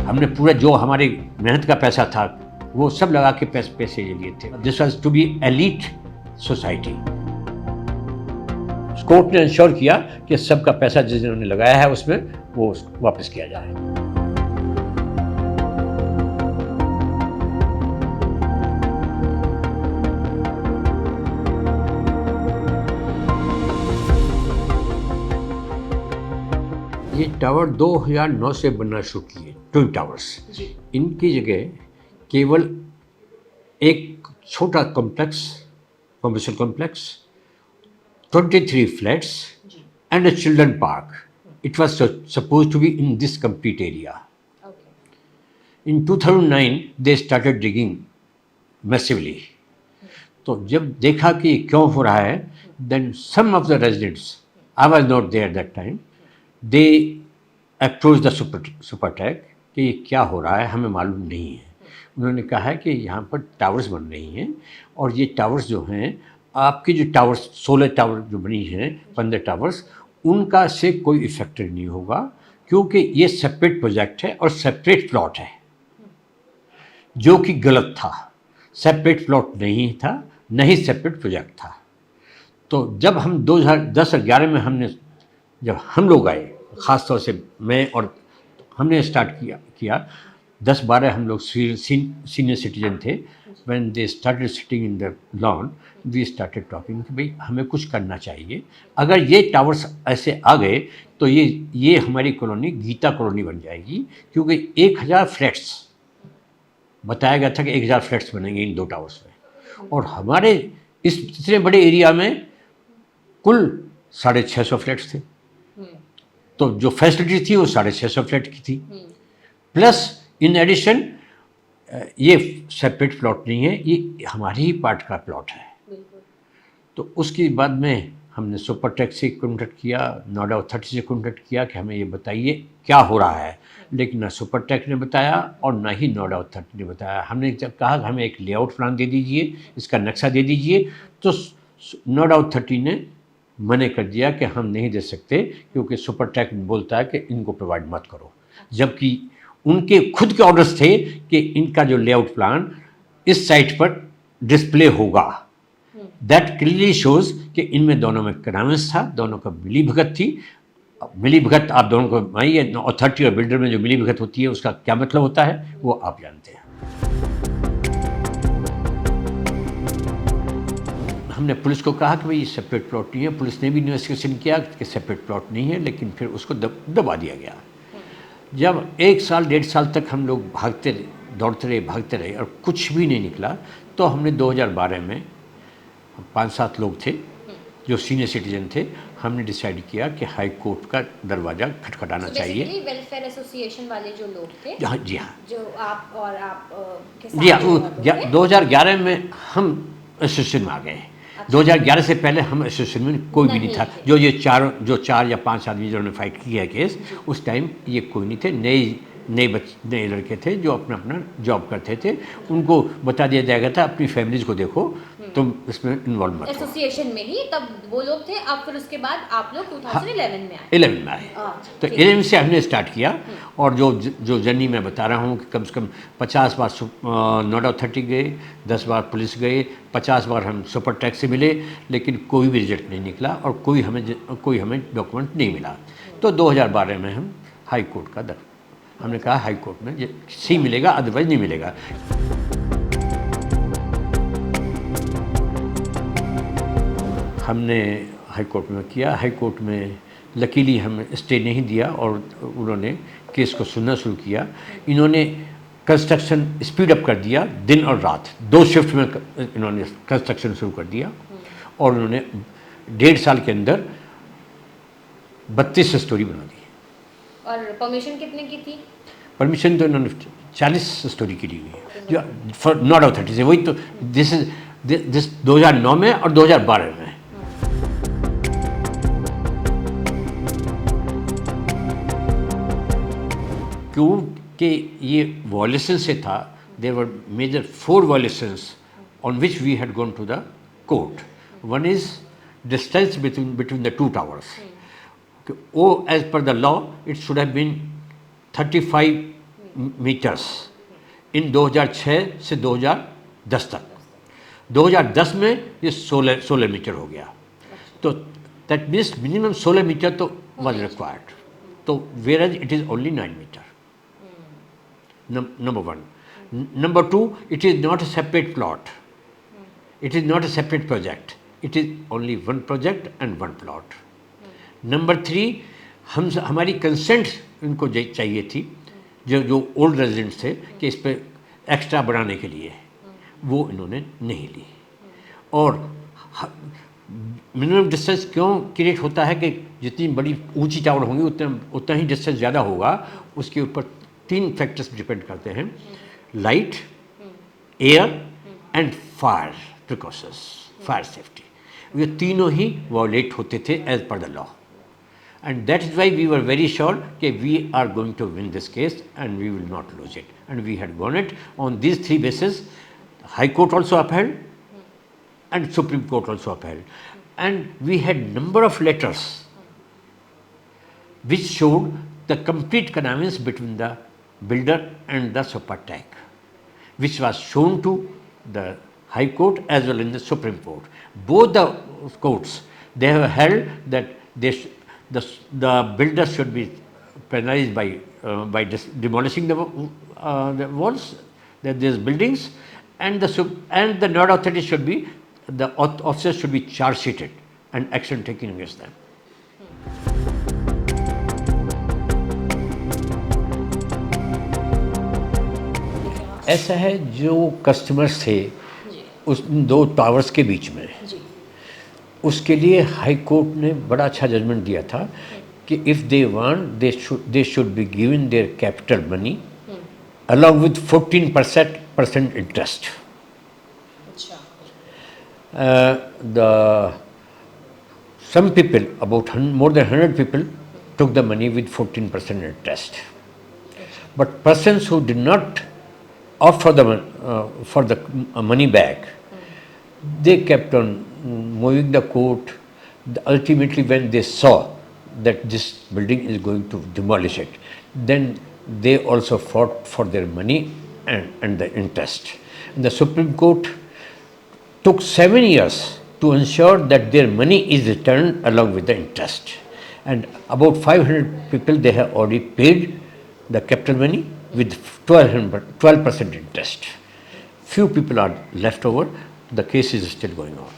हमने पूरा जो हमारी मेहनत का पैसा था वो सब लगा के पैसे ये लिए थे। This was to be elite society. Court ने इंश्योर किया कि सबका पैसा जिन्होंने लगाया है उसमें वो वापस किया जाए। ये टावर 2009 से बनना शुरू किए, ट्विन टावर्स। इनकी जगह केवल एक छोटा complex, commercial complex, 23 flats and a children park. It was supposed to be in this complete area. In 2009, they started digging massively. तो जब देखा कि ये क्यों हो रहा है, then some of the residents, I was not there that time, they approached the Supertech कि ये क्या हो रहा है, हमें मालूम नहीं है। उन्होंने कहा है कि यहाँ पर टावर्स बन रही हैं और ये टावर्स जो हैं, आपकी जो टावर्स 16 टावर जो बनी हैं, 15 टावर्स, उनका से कोई इफेक्ट नहीं होगा क्योंकि ये सेपरेट प्रोजेक्ट है और सेपरेट प्लॉट है, जो कि गलत था। सेपरेट प्लॉट नहीं था, नहीं सेपरेट प्रोजेक्ट था। तो जब हम 2010-11 में जब हम लोग आए, ख़ास तौर से मैं, और हमने स्टार्ट किया 10-12 हम लोग सीनियर सिटीजन थे। When they started sitting in the lawn, we started talking कि भाई हमें कुछ करना चाहिए। अगर ये टावर्स ऐसे आ गए तो ये हमारी कॉलोनी गीता कॉलोनी बन जाएगी, क्योंकि 1000 फ्लैट्स बताया गया था कि 1000 फ्लैट्स बनेंगे इन 2 टावर्स में, और हमारे इस इतने बड़े एरिया में कुल 650 फ्लैट्स थे। तो जो फैसिलिटी थी वो 650 फ्लैट की थी, प्लस इन एडिशन ये सेपरेट प्लॉट नहीं है, ये हमारी ही पार्ट का प्लॉट है। तो उसके बाद में हमने सुपरटेक से कॉन्टेक्ट किया, नोएडा अथॉरिटी से कॉन्टेक्ट किया कि हमें ये बताइए क्या हो रहा है, लेकिन ना सुपरटेक ने बताया और ना ही नोएडा अथॉरिटी ने बताया। हमने जब कहा कि हमें एक लेआउट प्लान दे दीजिए, इसका नक्शा दे दीजिए, तो नोएडा अथॉरिटी ने मना कर दिया कि हम नहीं दे सकते, क्योंकि सुपरटेक बोलता है कि इनको प्रोवाइड मत करो, जबकि उनके खुद के ऑर्डर्स थे कि इनका जो लेआउट प्लान इस साइट पर डिस्प्ले होगा। दैट क्लियरली शोज कि इनमें दोनों में कनामिस था, दोनों का मिली भगत थी। मिली भगत आप दोनों को मानिए, अथॉरिटी और बिल्डर में जो मिली भगत होती है उसका क्या मतलब होता है वो आप जानते हैं। हमने पुलिस को कहा कि भाई ये सेपरेट प्लॉट नहीं है। पुलिस ने भी इन्वेस्टिगेशन किया कि सेपरेट प्लॉट नहीं है, लेकिन फिर उसको दबा दिया गया। जब 1 साल 1.5 साल तक हम लोग दौड़ते रहे और कुछ भी नहीं निकला, तो हमने 2012 में 5-7 लोग थे जो सीनियर सिटीजन थे, हमने डिसाइड किया कि हाई कोर्ट का दरवाज़ा खटखटाना चाहिए। वेलफेयर एसोसिएशन वाले जो लोग थे, जी हाँ, जो आप और आप के साथ जी हाँ, 2011 में हम एसोसिएशन में आ गए। 2011 से पहले हम एसोसिएशन में कोई भी नहीं था। जो 4 या 5 आदमी जिन्होंने फाइट किया है केस, उस टाइम ये कोई नहीं थे। नए लड़के थे जो अपना जॉब करते थे। उनको बता दिया जाएगा था अपनी फैमिलीज को देखो, तुम इसमें इन्वॉल्व मत हो। एसोसिएशन में ही तब वो लोग थे। अब फिर उसके बाद आप लोग 2011 में आए। 11 में आए। तो 11 से हमने स्टार्ट किया, और जो जर्नी मैं बता रहा हूँ कि कम से कम 50 बार नोएडा अथॉरिटी गए, 10 बार पुलिस गए, 50 बार हम सुपरटेक से मिले, लेकिन कोई भी रिजल्ट नहीं निकला और कोई हमें डॉक्यूमेंट नहीं मिला। तो 2012 में हम हाई कोर्ट का हमने कहा हाई कोर्ट में सी मिलेगा, अदरवाइज नहीं मिलेगा। हमने हाई कोर्ट में किया। हाई कोर्ट में लकीली हमें स्टे नहीं दिया और उन्होंने केस को सुनना शुरू किया। इन्होंने कंस्ट्रक्शन स्पीड अप कर दिया, दिन और रात 2 शिफ्ट में इन्होंने कंस्ट्रक्शन शुरू कर दिया, और उन्होंने 1.5 साल के अंदर 32 स्टोरी बना दी। और परमिशन कितने की थी? परमिशन तो इन्होंने 40 स्टोरी की ली हुई है, जो फॉर नोएडा अथॉरिटी से। वही तो दिस 2009 में और 2012 में। क्योंकि ये वॉयलेशन से था, there were major 4 violations on which we had gone to the court. One is distance between the 2 towers. Oh, as per the law, it should have been 35 metres in 2006 से 2010 तक। 2010 में ये 16 मीटर हो गया, तो that means minimum 16 metre तो was required, तो whereas it is only 9 metre. Number one. Number two, it is not a separate plot. It is not a separate project. It is only one project and one plot. Number three, हमारी consent इनको चाहिए थी, जो old residents थे, कि इस पर extra बनाने के लिए, वो इन्होंने नहीं ली। और मिनिमम डिस्टेंस क्यों क्रिएट होता है कि जितनी बड़ी ऊंची टावर होंगी उतना ही डिस्टेंस ज़्यादा होगा। उसके ऊपर 3 फैक्टर्स डिपेंड करते हैं, light, air and fire precautions, fire safety. ये तीनों ही वायलेट होते थे as per the law, and that is why we were very sure कि we are going to win this case and we will not lose it, and we had gone it on these 3 bases. High court also upheld and Supreme Court also upheld, and we had number of letters which showed the complete connivance between the builder and the Supertech, which was shown to the High Court as well in the Supreme Court. Both the courts, they have held that the builder should be penalized by demolishing the walls, that these buildings, and the Noida authority should be, the officers should be charge sheeted and action taken against them. ऐसा है, जो customers थे उस 2 towers के बीच में, उसके लिए high court ने बड़ा अच्छा जजमेंट दिया था कि if they want they should be given their capital money along with 14% interest. Some people, about more than 100 people, took the money with 14% interest. But persons who did not opt for the money back, they kept on moving the court. Ultimately, when they saw that this building is going to demolish it, then they also fought for their money and the interest. And the Supreme Court took 7 years to ensure that their money is returned along with the interest. And about 500 people, they have already paid the capital money with 12% interest. Few people are left over. The case is still going on.